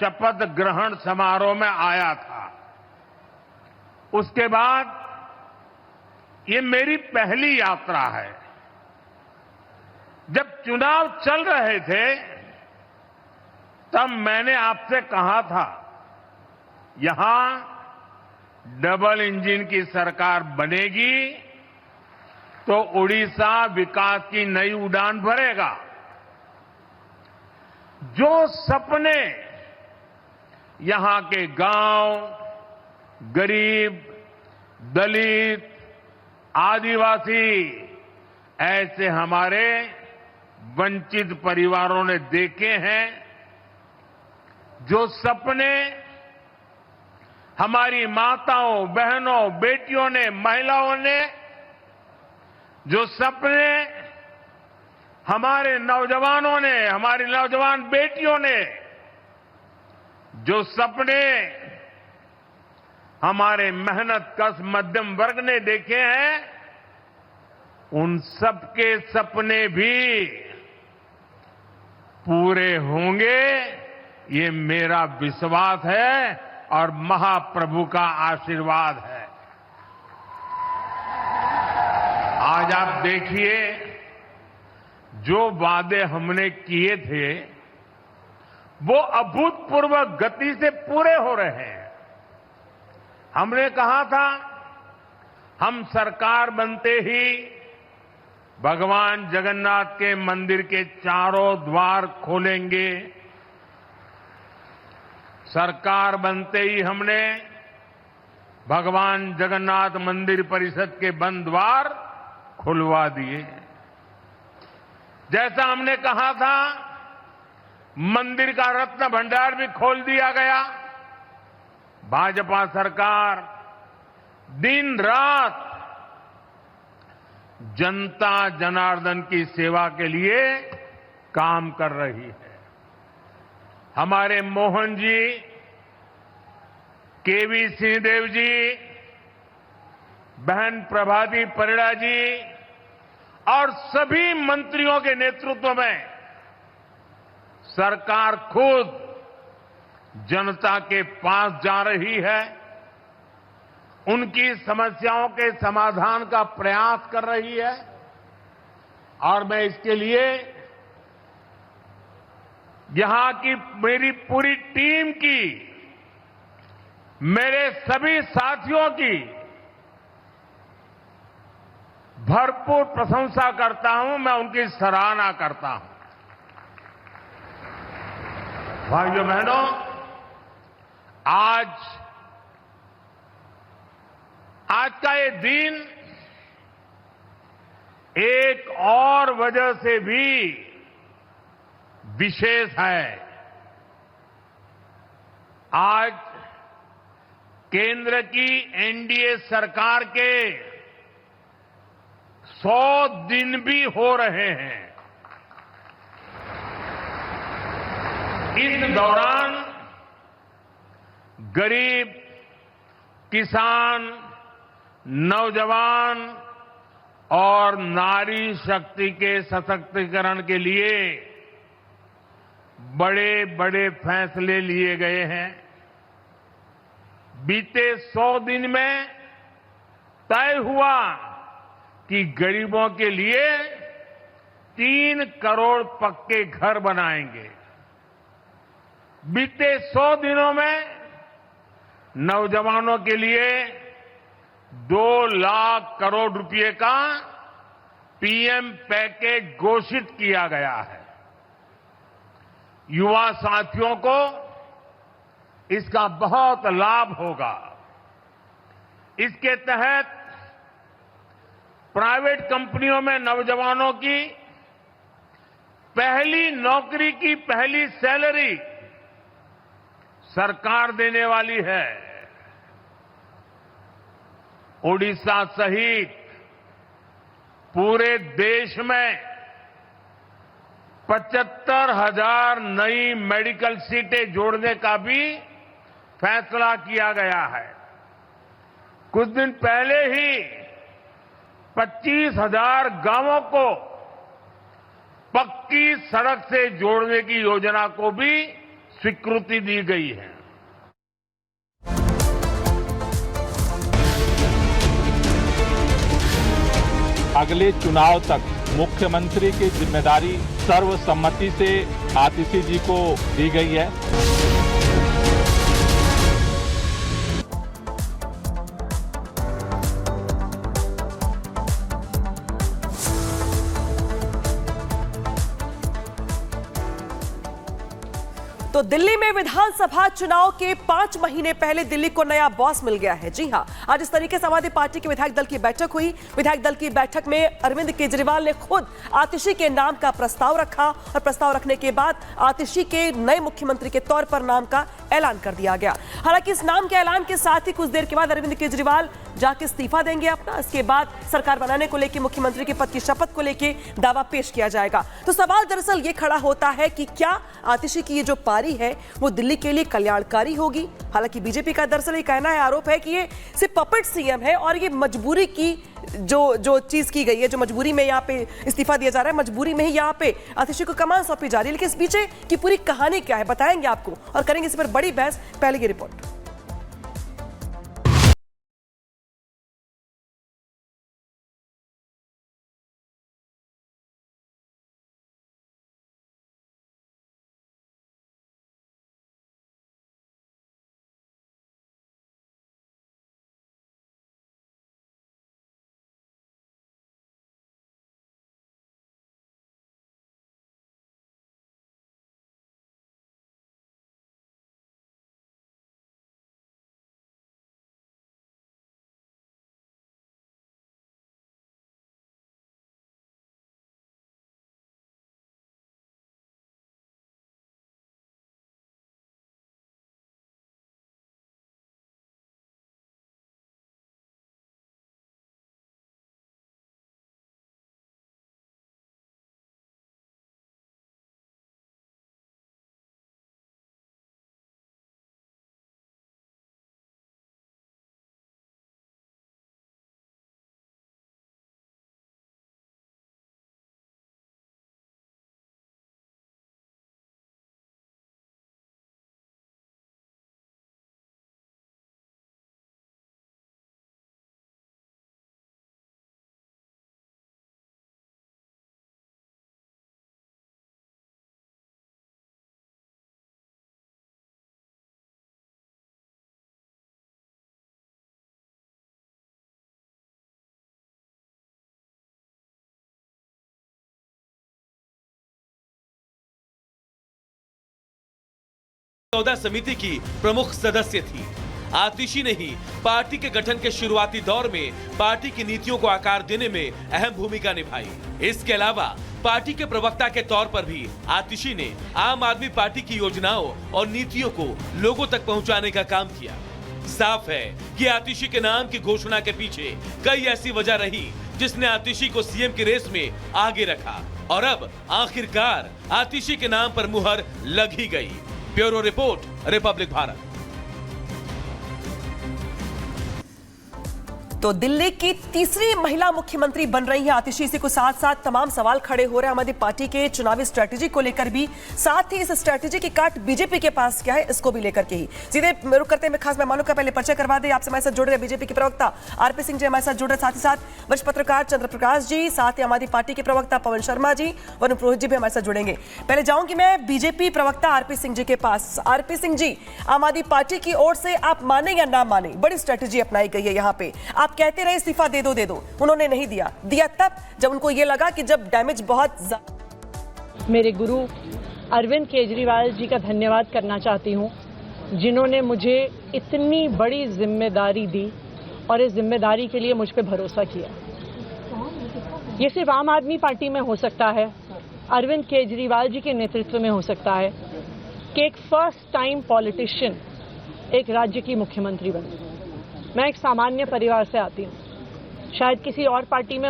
शपथ ग्रहण समारोह में आया था। उसके बाद ये मेरी पहली यात्रा है। जब चुनाव चल रहे थे तब मैंने आपसे कहा था यहां डबल इंजन की सरकार बनेगी तो उड़ीसा विकास की नई उड़ान भरेगा। जो सपने यहां के गांव, गरीब, दलित, आदिवासी, ऐसे हमारे वंचित परिवारों ने देखे हैं, जो सपने हमारी माताओं, बहनों, बेटियों ने, महिलाओं ने, जो सपने हमारे नौजवानों ने, हमारी नौजवान बेटियों ने, जो सपने हमारे मेहनत कश मध्यम वर्ग ने देखे हैं, उन सबके सपने भी पूरे होंगे, ये मेरा विश्वास है और महाप्रभु का आशीर्वाद है। आज आप देखिए, जो वादे हमने किए थे वो अभूतपूर्व गति से पूरे हो रहे हैं। हमने कहा था हम सरकार बनते ही भगवान जगन्नाथ के मंदिर के चारों द्वार खोलेंगे। सरकार बनते ही हमने भगवान जगन्नाथ मंदिर परिषद के बंद द्वार खुलवा दिए। जैसा हमने कहा था मंदिर का रत्न भंडार भी खोल दिया गया। भाजपा सरकार दिन रात जनता जनार्दन की सेवा के लिए काम कर रही है। हमारे मोहन जी, केवी सिंहदेव जी, बहन प्रभाती परिड़ा जी और सभी मंत्रियों के नेतृत्व में सरकार खुद जनता के पास जा रही है, उनकी समस्याओं के समाधान का प्रयास कर रही है। और मैं इसके लिए यहां की मेरी पूरी टीम की, मेरे सभी साथियों की भरपूर प्रशंसा करता हूं, मैं उनकी सराहना करता हूं। भाइयों बहनों, आज का ये दिन एक और वजह से भी विशेष है। आज केंद्र की एनडीए सरकार के 100 दिन भी हो रहे हैं। इस दौरान गरीब, किसान, नौजवान और नारी शक्ति के सशक्तिकरण के लिए बड़े बड़े फैसले लिए गए हैं। बीते 100 दिन में तय हुआ कि गरीबों के लिए 3 करोड़ पक्के घर बनाएंगे। बीते 100 दिनों में नौजवानों के लिए 2 लाख करोड़ रुपए का पीएम पैकेज घोषित किया गया है। युवा साथियों को इसका बहुत लाभ होगा। इसके तहत प्राइवेट कंपनियों में नौजवानों की पहली नौकरी की पहली सैलरी सरकार देने वाली है। ओडिशा सहित पूरे देश में 75,000 नई मेडिकल सीटें जोड़ने का भी फैसला किया गया है। कुछ दिन पहले ही 25,000 गांवों को पक्की सड़क से जोड़ने की योजना को भी स्वीकृति दी गई है। अगले चुनाव तक मुख्यमंत्री की जिम्मेदारी सर्वसम्मति से आतिशी जी को दी गई है। तो दिल्ली में विधानसभा चुनाव के 5 महीने पहले दिल्ली को नया बॉस मिल गया है। जी हां, आज इस तरीके से समाजवादी पार्टी के विधायक दल की बैठक हुई। विधायक दल की बैठक में अरविंद केजरीवाल ने खुद आतिशी के नाम का प्रस्ताव रखा और प्रस्ताव रखने के बाद आतिशी के नए मुख्यमंत्री के तौर पर नाम का ऐलान कर दिया गया। हालांकि इस नाम के ऐलान के साथ ही कुछ देर के बाद अरविंद केजरीवाल जाके इस्तीफा देंगे अपना। इसके बाद सरकार बनाने को लेकर मुख्यमंत्री के पद की शपथ को लेकर दावा पेश किया जाएगा। तो सवाल दरअसल ये खड़ा होता है कि क्या आतिशी की ये जो पारी है वो दिल्ली के लिए कल्याणकारी होगी। हालांकि बीजेपी का दरअसल ये कहना है, आरोप है कि ये सिर्फ पपेट सीएम है और ये मजबूरी की जो चीज की गई है, जो मजबूरी में यहाँ पे इस्तीफा दिया जा रहा है, मजबूरी में ही यहाँ पे आतिशी को कमान सौंपी जा रही है। लेकिन इस पीछे की पूरी कहानी क्या है बताएंगे आपको और करेंगे इस पर बड़ी बहस। पहले की रिपोर्ट। सौदा समिति की प्रमुख सदस्य थी। आतिशी ने ही पार्टी के गठन के शुरुआती दौर में पार्टी की नीतियों को आकार देने में अहम भूमिका निभाई। इसके अलावा पार्टी के प्रवक्ता के तौर पर भी आतिशी ने आम आदमी पार्टी की योजनाओं और नीतियों को लोगों तक पहुंचाने का काम किया। साफ है कि आतिशी के नाम की घोषणा के पीछे कई ऐसी वजह रही जिसने आतिशी को सीएम की रेस में आगे रखा और अब आखिरकार आतिशी के नाम पर मुहर लग ही गई। Bureau report, Republic Bharat. तो दिल्ली की तीसरी महिला मुख्यमंत्री बन रही है आतिशी। इसी को साथ साथ तमाम सवाल खड़े हो रहे हैं हमारी पार्टी के चुनावी स्ट्रेटेजी को लेकर भी। साथ ही इस स्ट्रेटेजी की काट बीजेपी के पास क्या है इसको भी लेकर के ही सीधे रुक करते हैं। खास मेहमानों का पहले परिचय करवा दे। आपसे हमारे साथ जुड़ रहे बीजेपी के प्रवक्ता आरपी सिंह जी हमारे साथ जुड़ रहे, साथ ही साथ वरिष्ठ पत्रकार चंद्र प्रकाश जी, साथ ही हमारी पार्टी के प्रवक्ता पवन शर्मा जी, वरुण पुरोहित जी भी हमारे साथ जुड़ेंगे। पहले जाऊंगी मैं बीजेपी प्रवक्ता आरपी सिंह जी के पास। आरपी सिंह जी, आम आदमी पार्टी की ओर से आप माने या ना माने बड़ी स्ट्रेटेजी अपनाई गई है यहाँ पे। आप कहते रहे इस्तीफा दे दो, उन्होंने नहीं दिया तब जब उनको ये लगा कि जब डैमेज बहुत मेरे गुरु अरविंद केजरीवाल जी का धन्यवाद करना चाहती हूँ, जिन्होंने मुझे इतनी बड़ी जिम्मेदारी दी और इस जिम्मेदारी के लिए मुझ पे भरोसा किया। ये सिर्फ आम आदमी पार्टी में हो सकता है, अरविंद केजरीवाल जी के नेतृत्व में हो सकता है कि एक फर्स्ट टाइम पॉलिटिशियन एक राज्य की मुख्यमंत्री बने। मैं एक सामान्य परिवार से आती हूँ, शायद किसी और पार्टी में